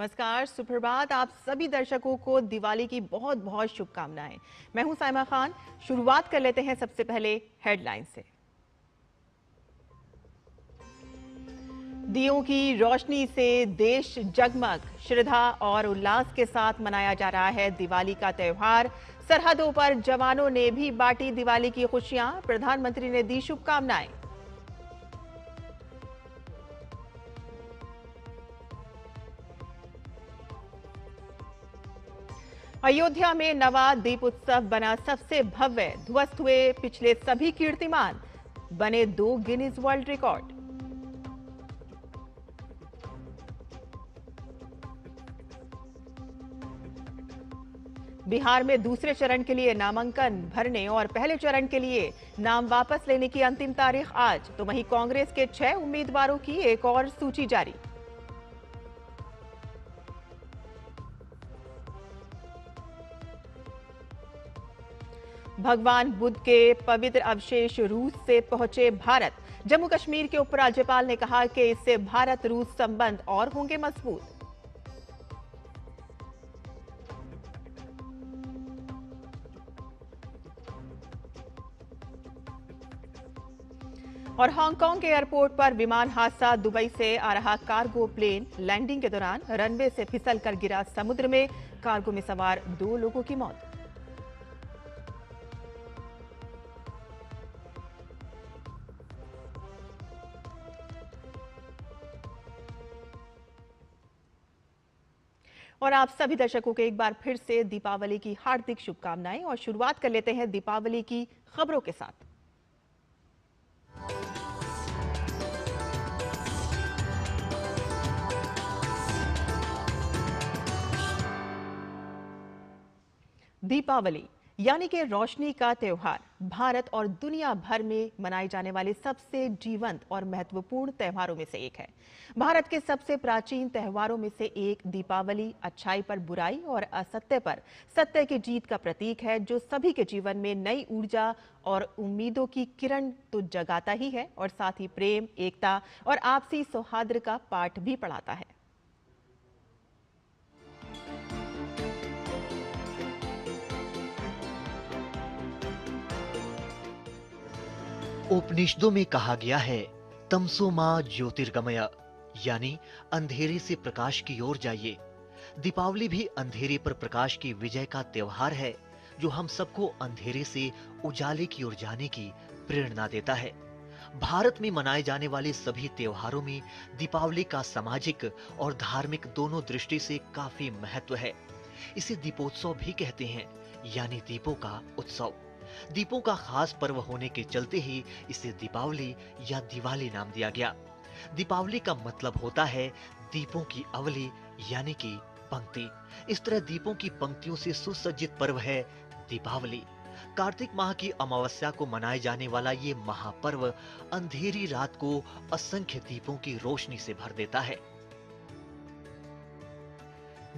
नमस्कार, सुप्रभात। आप सभी दर्शकों को दिवाली की बहुत बहुत शुभकामनाएं। मैं हूं साइमा खान। शुरुआत कर लेते हैं सबसे पहले हेडलाइन से। दियों की रोशनी से देश जगमग, श्रद्धा और उल्लास के साथ मनाया जा रहा है दिवाली का त्योहार। सरहदों पर जवानों ने भी बांटी दिवाली की खुशियां, प्रधानमंत्री ने दी शुभकामनाएं। अयोध्या में नवा दीप उत्सव बना सबसे भव्य, ध्वस्त हुए पिछले सभी कीर्तिमान, बने 2 गिनीज वर्ल्ड रिकॉर्ड। बिहार में दूसरे चरण के लिए नामांकन भरने और पहले चरण के लिए नाम वापस लेने की अंतिम तारीख आज, तो वहीं कांग्रेस के 6 उम्मीदवारों की एक और सूची जारी। भगवान बुद्ध के पवित्र अवशेष रूस से पहुंचे भारत। जम्मू कश्मीर के उपराज्यपाल ने कहा कि इससे भारत रूस संबंध और होंगे मजबूत। और हांगकांग के एयरपोर्ट पर विमान हादसा, दुबई से आ रहा कार्गो प्लेन लैंडिंग के दौरान रनवे से फिसलकर गिरा समुद्र में, कार्गो में सवार 2 लोगों की मौत। और आप सभी दर्शकों को एक बार फिर से दीपावली की हार्दिक शुभकामनाएं। और शुरुआत कर लेते हैं दीपावली की खबरों के साथ। दीपावली यानी कि रोशनी का त्योहार, भारत और दुनिया भर में मनाए जाने वाले सबसे जीवंत और महत्वपूर्ण त्योहारों में से एक है। भारत के सबसे प्राचीन त्योहारों में से एक दीपावली अच्छाई पर बुराई और असत्य पर सत्य की जीत का प्रतीक है, जो सभी के जीवन में नई ऊर्जा और उम्मीदों की किरण तो जगाता ही है, और साथ ही प्रेम, एकता और आपसी सौहार्द का पाठ भी पढ़ाता है। उपनिषदों में कहा गया है, तमसो मां ज्योतिर्गमय, यानी अंधेरे से प्रकाश की ओर जाइए। दीपावली भी अंधेरे पर प्रकाश की विजय का त्योहार है, जो हम सबको अंधेरे से उजाले की ओर जाने की प्रेरणा देता है। भारत में मनाए जाने वाले सभी त्योहारों में दीपावली का सामाजिक और धार्मिक दोनों दृष्टि से काफी महत्व है। इसे दीपोत्सव भी कहते हैं, यानी दीपों का उत्सव। दीपों का खास पर्व होने के चलते ही इसे दीपावली या दिवाली नाम दिया गया। दीपावली का मतलब होता है दीपों की अवली, यानी कि पंक्ति। इस तरह दीपों की पंक्तियों से सुसज्जित पर्व है दीपावली। कार्तिक माह की अमावस्या को मनाए जाने वाला ये महापर्व अंधेरी रात को असंख्य दीपों की रोशनी से भर देता है।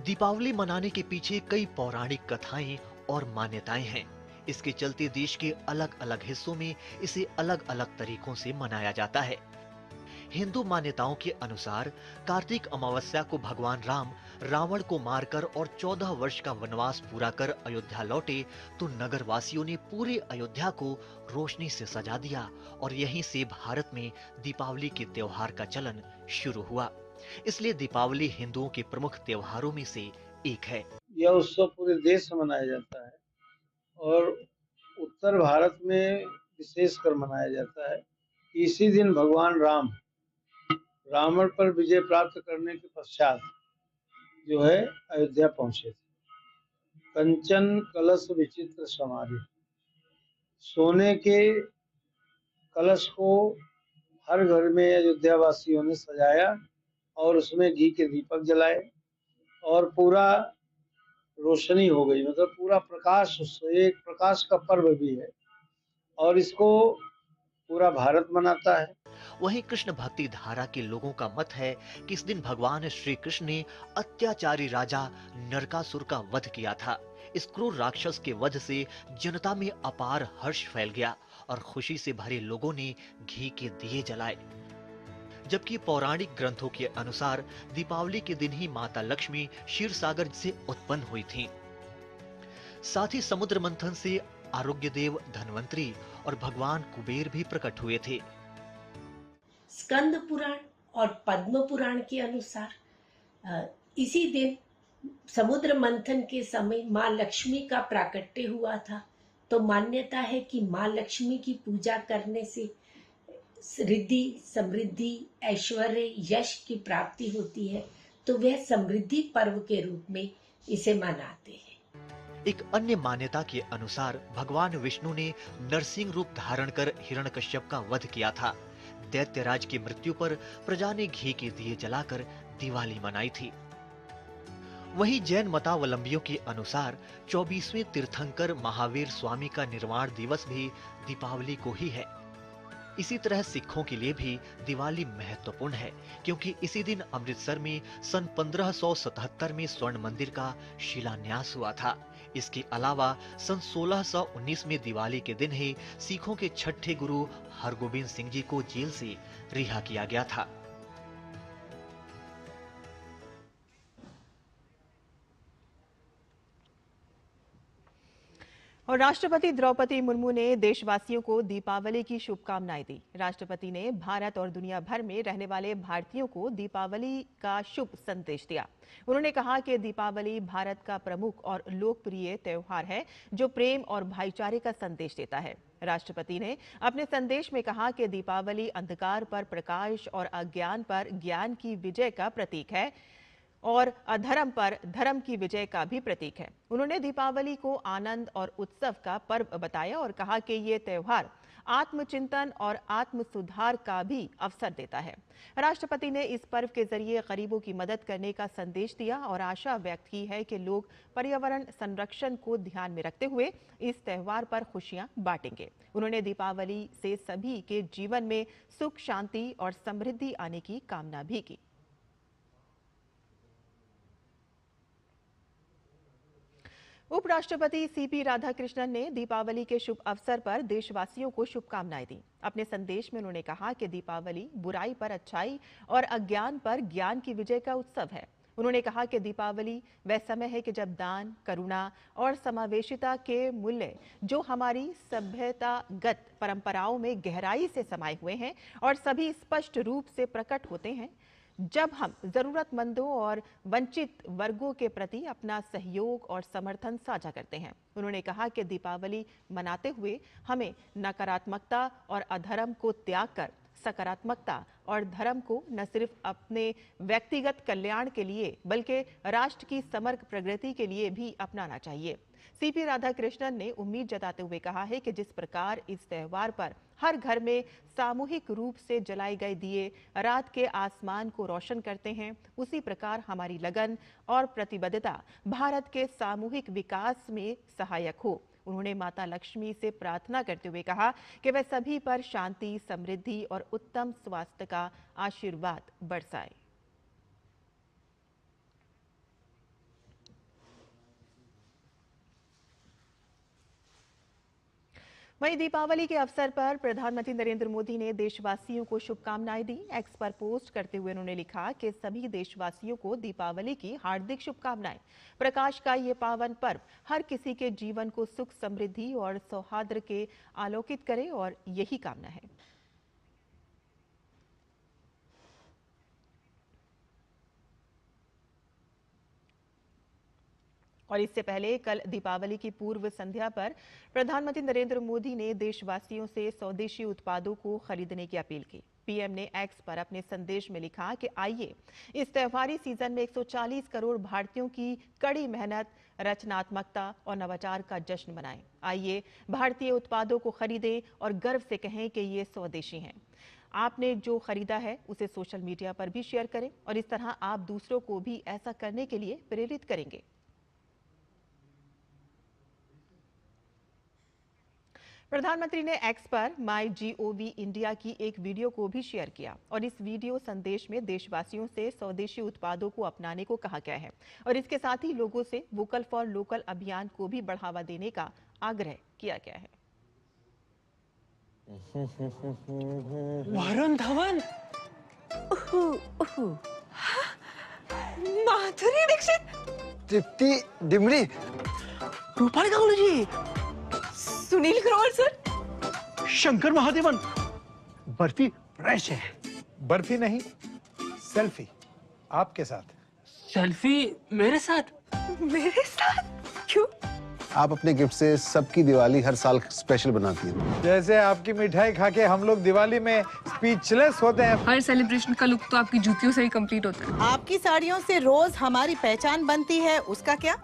दीपावली मनाने के पीछे कई पौराणिक कथाएं और मान्यताएं हैं। इसके चलते देश के अलग अलग हिस्सों में इसे अलग अलग तरीकों से मनाया जाता है। हिंदू मान्यताओं के अनुसार कार्तिक अमावस्या को भगवान राम रावण को मारकर और 14 वर्ष का वनवास पूरा कर अयोध्या लौटे, तो नगर वासियों ने पूरे अयोध्या को रोशनी से सजा दिया और यहीं से भारत में दीपावली के त्योहार का चलन शुरू हुआ। इसलिए दीपावली हिंदुओं के प्रमुख त्योहारों में से एक है। यह उत्सव पूरे देश में मनाया जाता है और उत्तर भारत में विशेषकर मनाया जाता है। इसी दिन भगवान राम रावण पर विजय प्राप्त करने के पश्चात जो है अयोध्या पहुंचे थे। कंचन कलश विचित्र समाधि, सोने के कलश को हर घर में अयोध्या वासियों ने सजाया और उसमें घी के दीपक जलाए और पूरा रोशनी हो गई, मतलब पूरा प्रकाश, एक प्रकाश का पर्व भी है और इसको पूरा भारत मनाता है। वहीं कृष्ण भक्ति धारा के लोगों का मत है कि इस दिन भगवान श्री कृष्ण ने अत्याचारी राजा नरकासुर का वध किया था। इस क्रूर राक्षस के वध से जनता में अपार हर्ष फैल गया और खुशी से भरे लोगों ने घी के दिए जलाए। जबकि पौराणिक ग्रंथों के अनुसार दीपावली के दिन ही माता लक्ष्मी क्षीर सागर से उत्पन्न हुई थीं। साथ ही समुद्र मंथन से आरोग्य देव धन्वंतरी और भगवान कुबेर भी प्रकट हुए थे। स्कंद पुराण और पद्म पुराण के अनुसार इसी दिन समुद्र मंथन के समय माँ लक्ष्मी का प्राकट्य हुआ था। तो मान्यता है कि माँ लक्ष्मी की पूजा करने से रिद्धि, समृद्धि, ऐश्वर्य, यश की प्राप्ति होती है। तो वह समृद्धि पर्व के रूप में इसे मनाते हैं। एक अन्य मान्यता के अनुसार भगवान विष्णु ने नरसिंह रूप धारण कर हिरण्यकश्यप का वध किया था। दैत्यराज की मृत्यु पर प्रजा ने घी के दिए जलाकर दिवाली मनाई थी। वहीं जैन मतावलंबियों के अनुसार 24वें तीर्थंकर महावीर स्वामी का निर्वाण दिवस भी दीपावली को ही है। इसी तरह सिखों के लिए भी दिवाली महत्वपूर्ण है, क्योंकि इसी दिन अमृतसर में सन 1577 में स्वर्ण मंदिर का शिलान्यास हुआ था। इसके अलावा सन 1619 में दिवाली के दिन ही सिखों के छठे गुरु हरगोबिंद सिंह जी को जेल से रिहा किया गया था। और राष्ट्रपति द्रौपदी मुर्मू ने देशवासियों को दीपावली की शुभकामनाएं दी। राष्ट्रपति ने भारत और दुनिया भर में रहने वाले भारतीयों को दीपावली का शुभ संदेश दिया। उन्होंने कहा कि दीपावली भारत का प्रमुख और लोकप्रिय त्योहार है जो प्रेम और भाईचारे का संदेश देता है। राष्ट्रपति ने अपने संदेश में कहा कि दीपावली अंधकार पर प्रकाश और अज्ञान पर ज्ञान की विजय का प्रतीक है और अधर्म पर धर्म की विजय का भी प्रतीक है। उन्होंने दीपावली को आनंद और उत्सव का पर्व बताया और कहा कि ये त्योहार आत्मचिंतन और आत्म सुधार का भी अवसर देता है। राष्ट्रपति ने इस पर्व के जरिए गरीबों की मदद करने का संदेश दिया और आशा व्यक्त की है कि लोग पर्यावरण संरक्षण को ध्यान में रखते हुए इस त्योहार पर खुशियां बांटेंगे। उन्होंने दीपावली से सभी के जीवन में सुख, शांति और समृद्धि आने की कामना भी की। उपराष्ट्रपति सीपी राधाकृष्णन ने दीपावली के शुभ अवसर पर देशवासियों को शुभकामनाएं दी। अपने संदेश में उन्होंने कहा कि दीपावली बुराई पर अच्छाई और अज्ञान पर ज्ञान की विजय का उत्सव है। उन्होंने कहा कि दीपावली वह समय है कि जब दान, करुणा और समावेशिता के मूल्य जो हमारी सभ्यतागत परंपराओं में गहराई से समाये हुए हैं और सभी स्पष्ट रूप से प्रकट होते हैं। जब हम जरूरतमंदों और वंचित वर्गों के प्रति अपना सहयोग और समर्थन साझा करते हैं। उन्होंने कहा कि दीपावली मनाते हुए हमें नकारात्मकता और अधर्म को त्याग कर सकारात्मकता और धर्म को न सिर्फ अपने व्यक्तिगत कल्याण के लिए बल्कि राष्ट्र की समग्र प्रगति के लिए भी अपनाना चाहिए। सीपी राधाकृष्णन ने उम्मीद जताते हुए कहा है कि जिस प्रकार इस त्योहार पर हर घर में सामूहिक रूप से जलाए गए दिए रात के आसमान को रोशन करते हैं, उसी प्रकार हमारी लगन और प्रतिबद्धता भारत के सामूहिक विकास में सहायक हो। उन्होंने माता लक्ष्मी से प्रार्थना करते हुए कहा कि वह सभी पर शांति, समृद्धि और उत्तम स्वास्थ्य का आशीर्वाद बरसाए। वहीं दीपावली के अवसर पर प्रधानमंत्री नरेंद्र मोदी ने देशवासियों को शुभकामनाएं दी। एक्स पर पोस्ट करते हुए उन्होंने लिखा कि सभी देशवासियों को दीपावली की हार्दिक शुभकामनाएं। प्रकाश का ये पावन पर्व हर किसी के जीवन को सुख, समृद्धि और सौहार्द के आलोकित करे और यही कामना है। और इससे पहले कल दीपावली की पूर्व संध्या पर प्रधानमंत्री नरेंद्र मोदी ने देशवासियों से स्वदेशी उत्पादों को खरीदने की अपील की। पीएम ने एक्स पर अपने संदेश में लिखा कि आइए इस त्योहारी सीजन में 140 करोड़ भारतीयों की कड़ी मेहनत, रचनात्मकता और नवाचार का जश्न मनाएं। आइए भारतीय उत्पादों को खरीदें और गर्व से कहें कि ये स्वदेशी हैं। आपने जो खरीदा है उसे सोशल मीडिया पर भी शेयर करें और इस तरह आप दूसरों को भी ऐसा करने के लिए प्रेरित करेंगे। प्रधानमंत्री ने एक्स पर MyGov इंडिया की एक वीडियो को भी शेयर किया और इस वीडियो संदेश में देशवासियों से स्वदेशी उत्पादों को अपनाने को कहा गया है और इसके साथ ही लोगों से वोकल फॉर लोकल अभियान को भी बढ़ावा देने का आग्रह किया गया है। वरुण धवन, माधुरी दीक्षित, तृप्ति डिमरी, रूपाली गांगुली जी, सुनील ग्रोवर सर, शंकर महादेवन। बर्फी फ्रेश है। बर्फी नहीं, सेल्फी आपके साथ। सेल्फी मेरे साथ? मेरे साथ? क्यों? आप अपने गिफ्ट से सबकी दिवाली हर साल स्पेशल बनाती हैं। जैसे आपकी मिठाई खा के हम लोग दिवाली में स्पीचलेस होते हैं। हर सेलिब्रेशन का लुक तो आपकी जूतियों से ही कंप्लीट होता है। आपकी साड़ियों से रोज हमारी पहचान बनती है, उसका क्या?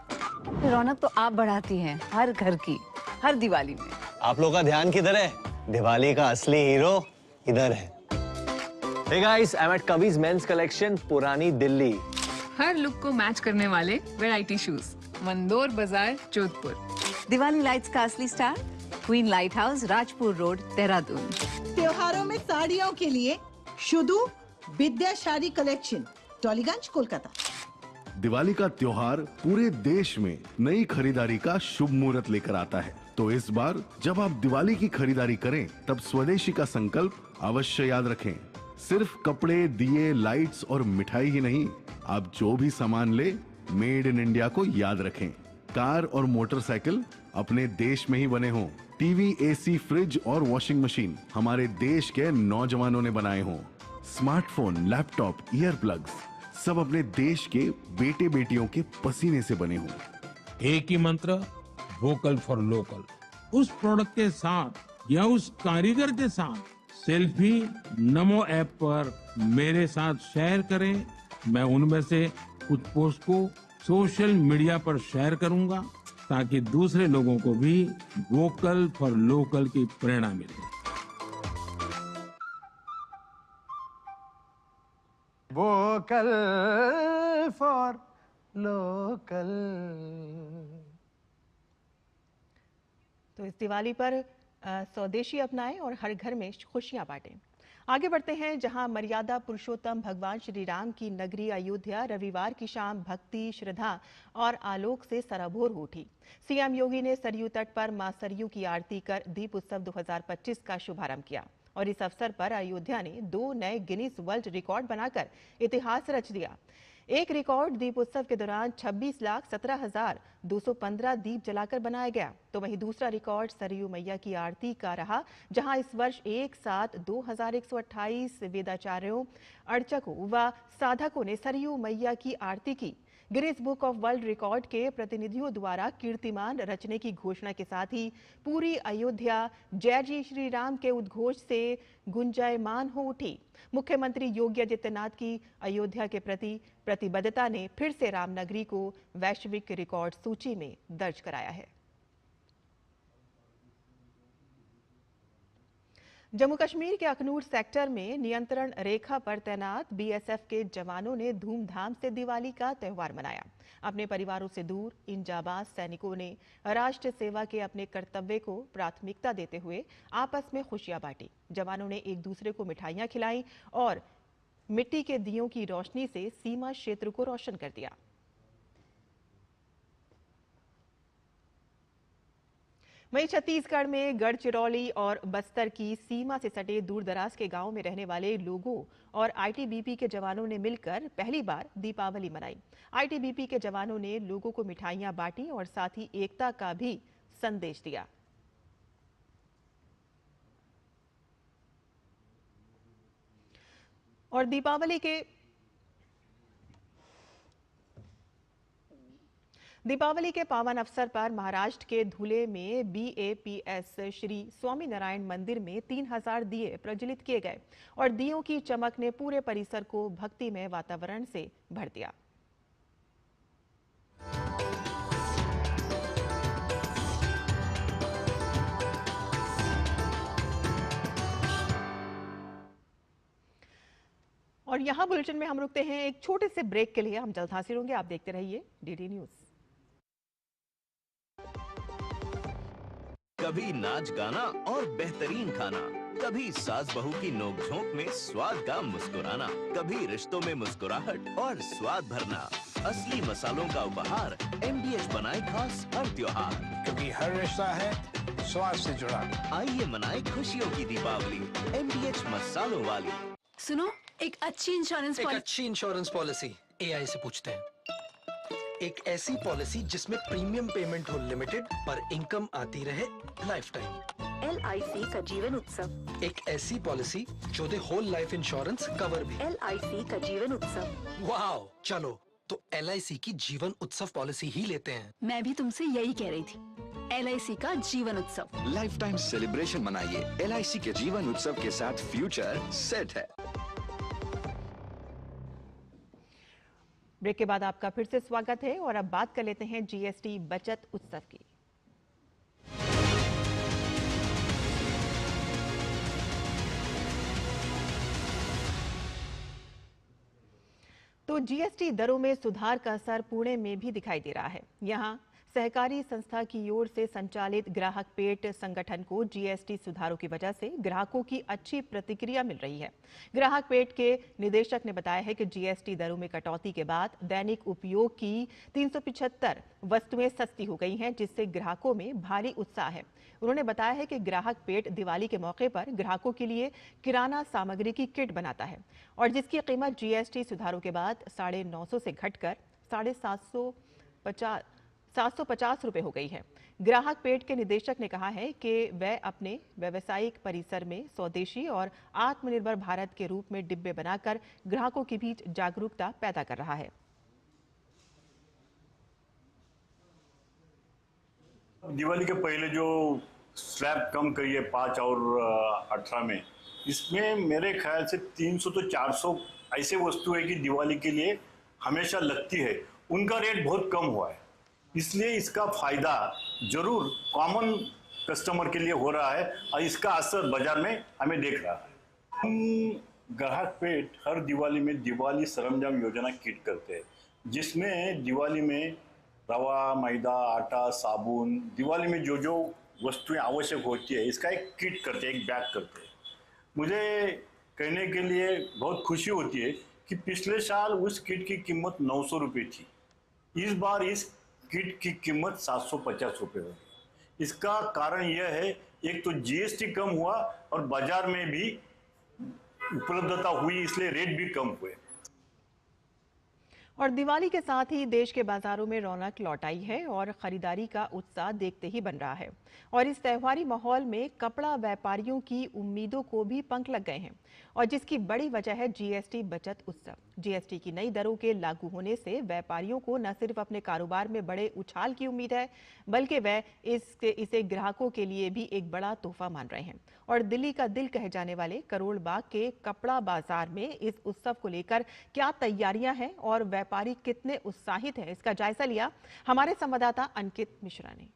रौनक तो आप बढ़ाती हैं हर घर की, हर दिवाली में। आप लोग का ध्यान किधर है? दिवाली का असली हीरो इधर है। Hey guys, I'm at Kavi's Men's Collection, पुरानी दिल्ली। हर लुक को मैच करने वाले वैरायटी शूज, मंदोर बाजार, जोधपुर। दिवाली लाइट्स का असली star, queen light house, Rajpur road, Dehradun. त्योहारों में साड़ियों के लिए शुदू विद्या साड़ी कलेक्शन, टॉलीगंज, कोलकाता। दिवाली का त्योहार पूरे देश में नई खरीदारी का शुभ मुहूर्त लेकर आता है। तो इस बार जब आप दिवाली की खरीदारी करें, तब स्वदेशी का संकल्प अवश्य याद रखें। सिर्फ कपड़े, दिए, लाइट्स और मिठाई ही नहीं, आप जो भी सामान ले, मेड इन इंडिया को याद रखें। कार और मोटरसाइकिल अपने देश में ही बने हों। टीवी, एसी, फ्रिज और वॉशिंग मशीन हमारे देश के नौजवानों ने बनाए हों। स्मार्टफोन, लैपटॉप, ईयर प्लग्स सब अपने देश के बेटे बेटियों के पसीने से बने हों। एक ही मंत्र, वोकल फॉर लोकल। उस प्रोडक्ट के साथ या उस कारीगर के साथ सेल्फी नमो ऐप पर मेरे साथ शेयर करें। मैं उनमें से कुछ पोस्ट को सोशल मीडिया पर शेयर करूंगा ताकि दूसरे लोगों को भी वोकल फॉर लोकल की प्रेरणा मिले। Vocal for local. तो इस दिवाली पर स्वदेशी अपनाएं और हर घर में खुशियां बांटें। आगे बढ़ते हैं, जहां मर्यादा पुरुषोत्तम भगवान श्री राम की नगरी अयोध्या रविवार की शाम भक्ति, श्रद्धा और आलोक से सराबोर हो उठी। सीएम योगी ने सरयू तट पर मां सरयू की आरती कर दीप उत्सव 2025 का शुभारंभ किया और इस अवसर पर अयोध्या ने 2 नए गिनीज वर्ल्ड रिकॉर्ड बनाकर इतिहास रच दिया। एक रिकॉर्ड दीप उत्सव के दौरान 26,17,215 दीप जलाकर बनाया गया, तो वहीं दूसरा रिकॉर्ड सरयू मैया की आरती का रहा, जहां इस वर्ष एक साथ 2,128 वेदाचार्यों, अर्चकों व साधकों ने सरयू मैया की आरती की। Guinness book of world record के प्रतिनिधियों द्वारा कीर्तिमान रचने की घोषणा के साथ ही पूरी अयोध्या जय जय श्री राम के उद्घोष से गुंजायमान हो उठी। मुख्यमंत्री योगी आदित्यनाथ की अयोध्या के प्रति प्रतिबद्धता ने फिर से रामनगरी को वैश्विक रिकॉर्ड सूची में दर्ज कराया है। जम्मू कश्मीर के अखनूर सेक्टर में नियंत्रण रेखा पर तैनात बीएसएफ के जवानों ने धूमधाम से दिवाली का त्योहार मनाया। अपने परिवारों से दूर इन जाबाज सैनिकों ने राष्ट्र सेवा के अपने कर्तव्य को प्राथमिकता देते हुए आपस में खुशियां बांटी। जवानों ने एक दूसरे को मिठाइयां खिलाई और मिट्टी के दियों की रोशनी से सीमा क्षेत्र को रोशन कर दिया। वहीं छत्तीसगढ़ में गढ़चिरौली और बस्तर की सीमा से सटे दूरदराज के गांवों में रहने वाले लोगों और आईटीबीपी के जवानों ने मिलकर पहली बार दीपावली मनाई। आईटीबीपी के जवानों ने लोगों को मिठाइयां बांटी और साथ ही एकता का भी संदेश दिया। और दीपावली के पावन अवसर पर महाराष्ट्र के धुले में बीएपीएस श्री स्वामीनारायण मंदिर में 3000 दिए प्रज्वलित किए गए और दियों की चमक ने पूरे परिसर को भक्तिमय वातावरण से भर दिया। और यहाँ बुलेटिन में हम रुकते हैं एक छोटे से ब्रेक के लिए। हम जल्द हाजिर होंगे, आप देखते रहिए डीडी न्यूज। कभी नाच गाना और बेहतरीन खाना, कभी सास बहू की नोकझोंक में स्वाद का मुस्कुराना, कभी रिश्तों में मुस्कुराहट और स्वाद भरना। असली मसालों का उपहार एमडीएच बनाए खास हर त्योहार, क्योंकि हर रिश्ता है स्वाद से जुड़ा। आइए मनाए खुशियों की दीपावली एमडीएच मसालों वाली। सुनो, एक अच्छी इंश्योरेंस पॉलिसी। अच्छी इंश्योरेंस पॉलिसी एआई से पूछते हैं। एक ऐसी पॉलिसी जिसमें प्रीमियम पेमेंट हो लिमिटेड पर इनकम आती रहे लाइफ टाइम। LIC का जीवन उत्सव। एक ऐसी पॉलिसी जो दे होल लाइफ इंश्योरेंस कवर भी। LIC का जीवन उत्सव। वाह, चलो तो LIC की जीवन उत्सव पॉलिसी ही लेते हैं। मैं भी तुमसे यही कह रही थी, LIC का जीवन उत्सव। लाइफ टाइम सेलिब्रेशन मनाइए LIC के जीवन उत्सव के साथ, फ्यूचर सेट है। ब्रेक के बाद आपका फिर से स्वागत है और अब बात कर लेते हैं GST बचत उत्सव की। तो GST दरों में सुधार का असर पुणे में भी दिखाई दे रहा है। यहां सहकारी संस्था की ओर से संचालित ग्राहक पेट संगठन को GST सुधारों की वजह से ग्राहकों की अच्छी प्रतिक्रिया मिल रही है। ग्राहक पेट के निदेशक ने बताया है कि GST दरों में कटौती के बाद दैनिक उपयोग की 375 वस्तुएं सस्ती हो गई हैं, जिससे ग्राहकों में भारी उत्साह है। उन्होंने बताया है कि ग्राहक पेट दिवाली के मौके पर ग्राहकों के लिए किराना सामग्री की किट बनाता है और जिसकी कीमत GST सुधारों के बाद 950 से घटकर 750 रुपए हो गई है। ग्राहक पेट के निदेशक ने कहा है कि वह अपने व्यावसायिक परिसर में स्वदेशी और आत्मनिर्भर भारत के रूप में डिब्बे बनाकर ग्राहकों के बीच जागरूकता पैदा कर रहा है। दिवाली के पहले जो स्लैब कम करी है 5 और 18 में, इसमें मेरे ख्याल से 300 तो 400 ऐसे वस्तु है कि दिवाली के लिए हमेशा लगती है, उनका रेट बहुत कम हुआ है। इसलिए इसका फायदा जरूर कॉमन कस्टमर के लिए हो रहा है और इसका असर बाजार में हमें देख रहा है। हम ग्राहक पेट हर दिवाली में दिवाली सरंजाम योजना किट करते हैं, जिसमें दिवाली में रवा, मैदा, आटा, साबुन, दिवाली में जो जो वस्तुएं आवश्यक होती है इसका एक किट करते हैं, एक बैग करते हैं। मुझे कहने के लिए बहुत खुशी होती है कि पिछले साल उस किट की कीमत 900 रुपये थी, इस बार इस किट की कीमत 750 रुपये हो गई। इसका कारण यह है, एक तो GST कम हुआ और बाजार में भी उपलब्धता हुई, इसलिए रेट भी कम हुए। और दिवाली के साथ ही देश के बाजारों में रौनक लौट आई है और खरीदारी का उत्साह देखते ही बन रहा है। और इस त्योहारी माहौल में कपड़ा व्यापारियों की उम्मीदों को भी पंख लग गए हैं और जिसकी बड़ी वजह है GST बचत उत्सव। GST की नई दरों के लागू होने से व्यापारियों को न सिर्फ अपने कारोबार में बड़े उछाल की उम्मीद है, बल्कि वह इसे ग्राहकों के लिए भी एक बड़ा तोहफा मान रहे हैं। और दिल्ली का दिल कहे जाने वाले करोड़ बाग के कपड़ा बाजार में इस उत्सव को लेकर क्या तैयारियां हैं और व्यापारी कितने उत्साहित हैं, इसका जायजा लिया हमारे संवाददाता अंकित मिश्रा ने।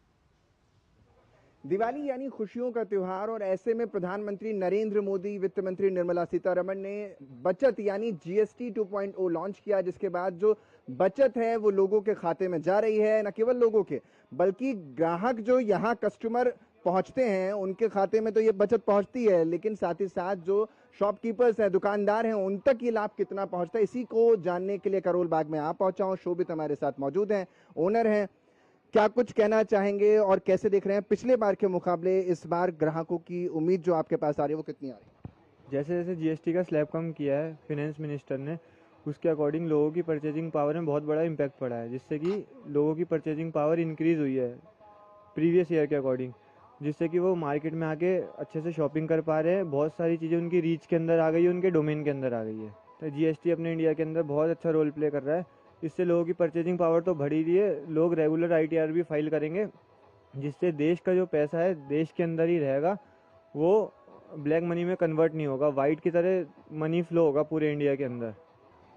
दिवाली यानी खुशियों का त्योहार और ऐसे में प्रधानमंत्री नरेंद्र मोदी, वित्त मंत्री निर्मला सीतारमण ने बचत यानी GST 2.0 लॉन्च किया, जिसके बाद जो बचत है वो लोगों के खाते में जा रही है। न केवल लोगों के बल्कि ग्राहक जो यहाँ कस्टमर पहुंचते हैं उनके खाते में तो ये बचत पहुंचती है, लेकिन साथ ही साथ जो शॉपकीपर्स हैं, दुकानदार हैं, उन तक ये लाभ कितना पहुंचता है, इसी को जानने के लिए करोल बाग में आप पहुंचा हूं। शोभित हमारे साथ मौजूद हैं, ओनर हैं। क्या कुछ कहना चाहेंगे और कैसे देख रहे हैं पिछले बार के मुकाबले इस बार ग्राहकों की उम्मीद जो आपके पास आ रही है वो कितनी आ रही है? जैसे जैसे GST का स्लैब कम किया है फिनेंस मिनिस्टर ने, उसके अकॉर्डिंग लोगों की परचेजिंग पावर में बहुत बड़ा इम्पैक्ट पड़ा है, जिससे कि लोगों की परचेजिंग पावर इंक्रीज़ हुई है प्रीवियस ईयर के अकॉर्डिंग, जिससे कि वो मार्केट में आके अच्छे से शॉपिंग कर पा रहे हैं। बहुत सारी चीज़ें उनकी रीच के अंदर आ गई है, उनके डोमेन के अंदर आ गई है। तो GST अपने इंडिया के अंदर बहुत अच्छा रोल प्ले कर रहा है। इससे लोगों की परचेजिंग पावर तो बढ़ ही रही है, लोग रेगुलर ITR भी फाइल करेंगे, जिससे देश का जो पैसा है देश के अंदर ही रहेगा, वो ब्लैक मनी में कन्वर्ट नहीं होगा, वाइट की तरह मनी फ्लो होगा पूरे इंडिया के अंदर।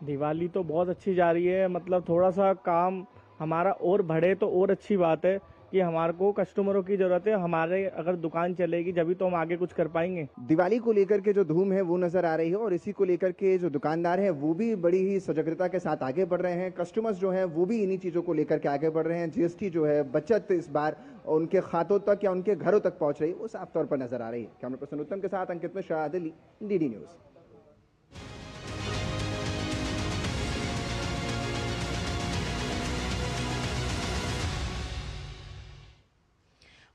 दिवाली तो बहुत अच्छी जा रही है, मतलब थोड़ा सा काम हमारा और बढ़े तो और अच्छी बात है कि हमारे को कस्टमरों की जरूरत है। हमारे अगर दुकान चलेगी जब तो हम आगे कुछ कर पाएंगे। दिवाली को लेकर के जो धूम है वो नजर आ रही है और इसी को लेकर के जो दुकानदार हैं वो भी बड़ी ही सजगता के साथ आगे बढ़ रहे हैं। कस्टमर्स जो हैं वो भी इन्हीं चीज़ों को लेकर के आगे बढ़ रहे हैं। GST जो है बचत इस बार उनके खातों तक या उनके घरों तक पहुंच रही है, वो साफ तौर पर नजर आ रही है। कैमरा पर्सन उत्तम के साथ अंकित मिश्रा, दिल्ली, DD न्यूज़।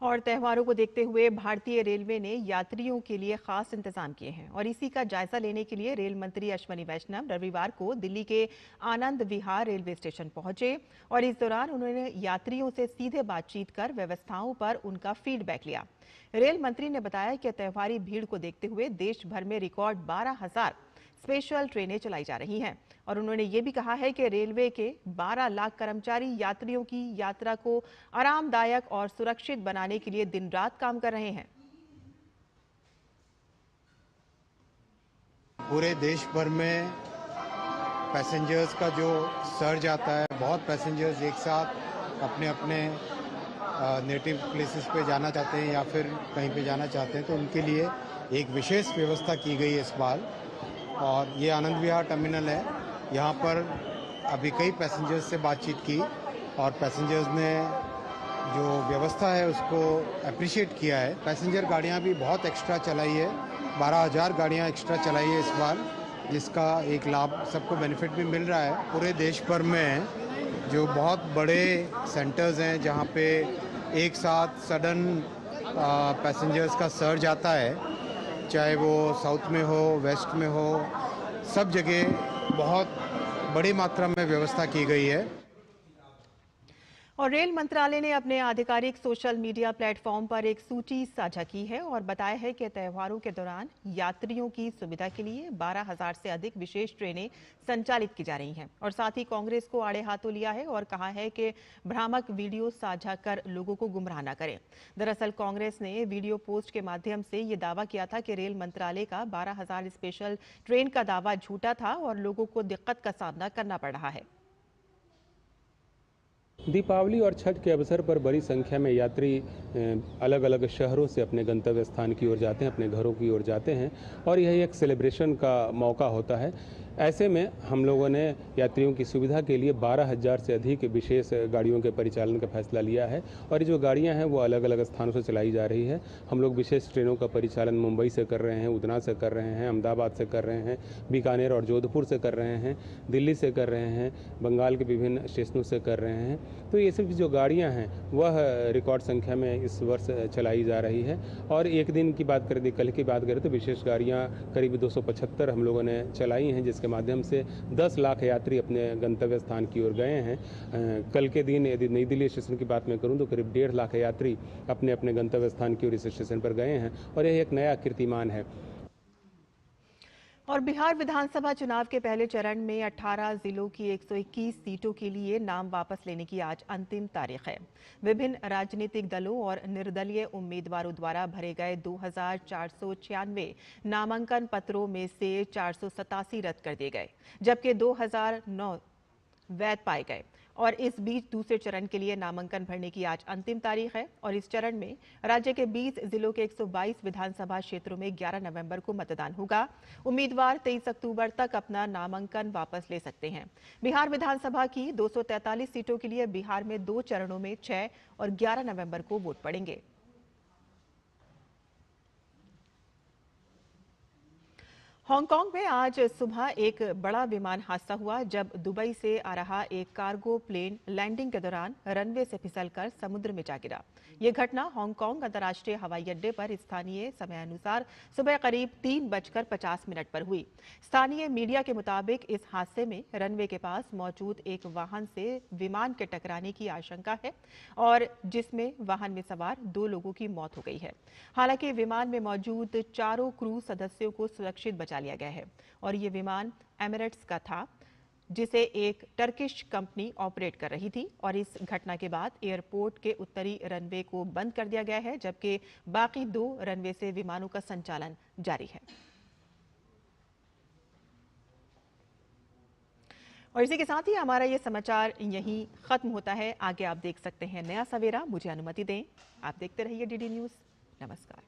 और त्योहारों को देखते हुए भारतीय रेलवे ने यात्रियों के लिए खास इंतजाम किए हैं और इसी का जायजा लेने के लिए रेल मंत्री अश्विनी वैष्णव रविवार को दिल्ली के आनंद विहार रेलवे स्टेशन पहुंचे और इस दौरान उन्होंने यात्रियों से सीधे बातचीत कर व्यवस्थाओं पर उनका फीडबैक लिया। रेल मंत्री ने बताया कि त्योहारी भीड़ को देखते हुए देश भर में रिकॉर्ड 12,000 स्पेशल ट्रेनें चलाई जा रही हैं और उन्होंने ये भी कहा है कि रेलवे के 12 लाख कर्मचारी यात्रियों की यात्रा को आरामदायक और सुरक्षित बनाने के लिए दिन रात काम कर रहे हैं। पूरे देश भर में पैसेंजर्स का जो सर्ज आता है, बहुत पैसेंजर्स एक साथ अपने अपने नेटिव प्लेसेस पे जाना चाहते हैं या फिर कहीं पे जाना चाहते हैं, तो उनके लिए एक विशेष व्यवस्था की गई है इस बार। और ये आनंद विहार टर्मिनल है, यहाँ पर अभी कई पैसेंजर्स से बातचीत की और पैसेंजर्स ने जो व्यवस्था है उसको अप्रिशिएट किया है। पैसेंजर गाड़ियाँ भी बहुत एक्स्ट्रा चलाई है, 12,000 गाड़ियाँ एक्स्ट्रा चलाई है इस बार, जिसका एक लाभ सबको बेनिफिट भी मिल रहा है। पूरे देश भर में जो बहुत बड़े सेंटर्स हैं जहाँ पे एक साथ सडन पैसेंजर्स का सर्ज आता है, चाहे वो साउथ में हो, वेस्ट में हो, सब जगह बहुत बड़ी मात्रा में व्यवस्था की गई है। और रेल मंत्रालय ने अपने आधिकारिक सोशल मीडिया प्लेटफॉर्म पर एक सूची साझा की है और बताया है कि त्योहारों के दौरान यात्रियों की सुविधा के लिए 12,000 से अधिक विशेष ट्रेनें संचालित की जा रही हैं और साथ ही कांग्रेस को आड़े हाथों लिया है और कहा है कि भ्रामक वीडियो साझा कर लोगों को गुमराह न करें। दरअसल कांग्रेस ने वीडियो पोस्ट के माध्यम से ये दावा किया था कि रेल मंत्रालय का 12,000 स्पेशल ट्रेन का दावा झूठा था और लोगों को दिक्कत का सामना करना पड़ रहा है। दीपावली और छठ के अवसर पर बड़ी संख्या में यात्री अलग अलग शहरों से अपने गंतव्य स्थान की ओर जाते हैं, अपने घरों की ओर जाते हैं और यह एक सेलिब्रेशन का मौका होता है। ऐसे में हम लोगों ने यात्रियों की सुविधा के लिए 12,000 से अधिक विशेष गाड़ियों के परिचालन का फैसला लिया है और ये जो गाड़ियां हैं वो अलग अलग स्थानों से चलाई जा रही है। हम लोग विशेष ट्रेनों का परिचालन मुंबई से कर रहे हैं, उदना से कर रहे हैं, अहमदाबाद से कर रहे हैं, बीकानेर और जोधपुर से कर रहे हैं, दिल्ली से कर रहे हैं, बंगाल के विभिन्न स्टेशनों से कर रहे हैं। तो ये सब जो गाड़ियाँ हैं वह रिकॉर्ड संख्या में इस वर्ष चलाई जा रही है। और एक दिन की बात करें, कल की बात करें तो विशेष गाड़ियाँ करीब 275 हम लोगों ने चलाई हैं, जिसके माध्यम से 10 लाख यात्री अपने गंतव्य स्थान की ओर गए हैं। कल के दिन यदि नई दिल्ली स्टेशन की बात मैं करूं तो करीब 1.5 लाख यात्री अपने अपने गंतव्य स्थान की ओर इस स्टेशन पर गए हैं और यह एक नया कीर्तिमान है। और बिहार विधानसभा चुनाव के पहले चरण में 18 जिलों की 121 सीटों के लिए नाम वापस लेने की आज अंतिम तारीख है। विभिन्न राजनीतिक दलों और निर्दलीय उम्मीदवारों द्वारा भरे गए 2,496 नामांकन पत्रों में से 487 रद्द कर दिए गए, जबकि 2,009 वैध पाए गए। और इस बीच दूसरे चरण के लिए नामांकन भरने की आज अंतिम तारीख है और इस चरण में राज्य के 20 जिलों के 122 विधानसभा क्षेत्रों में 11 नवंबर को मतदान होगा। उम्मीदवार 23 अक्टूबर तक अपना नामांकन वापस ले सकते हैं। बिहार विधानसभा की 243 सीटों के लिए बिहार में 2 चरणों में 6 और 11 नवंबर को वोट पड़ेंगे। हांगकांग में आज सुबह एक बड़ा विमान हादसा हुआ जब दुबई से आ रहा एक कार्गो प्लेन लैंडिंग के दौरान रनवे से फिसलकर समुद्र में जा गिरा। यह घटना हांगकांग अंतर्राष्ट्रीय हवाई अड्डे पर स्थानीय समय अनुसार सुबह करीब 3:50 पर हुई। स्थानीय मीडिया के मुताबिक इस हादसे में रनवे के पास मौजूद एक वाहन से विमान के टकराने की आशंका है और जिसमें वाहन में सवार 2 लोगों की मौत हो गई है। हालांकि विमान में मौजूद 4 क्रू सदस्यों को सुरक्षित बचा लिया गया है और ये विमान एमिरेट्स का था, जिसे एक टर्किश कंपनी ऑपरेट कर रही थी और इस घटना के बाद एयरपोर्ट के उत्तरी रनवे को बंद कर दिया गया है, जबकि बाकी 2 रनवे से विमानों का संचालन जारी है। और इसी के साथ ही हमारा ये समाचार यहीं खत्म होता है। आगे आप देख सकते हैं नया सवेरा। मुझे अनुमति दें, आप देखते रहिए डीडी न्यूज़। नमस्कार।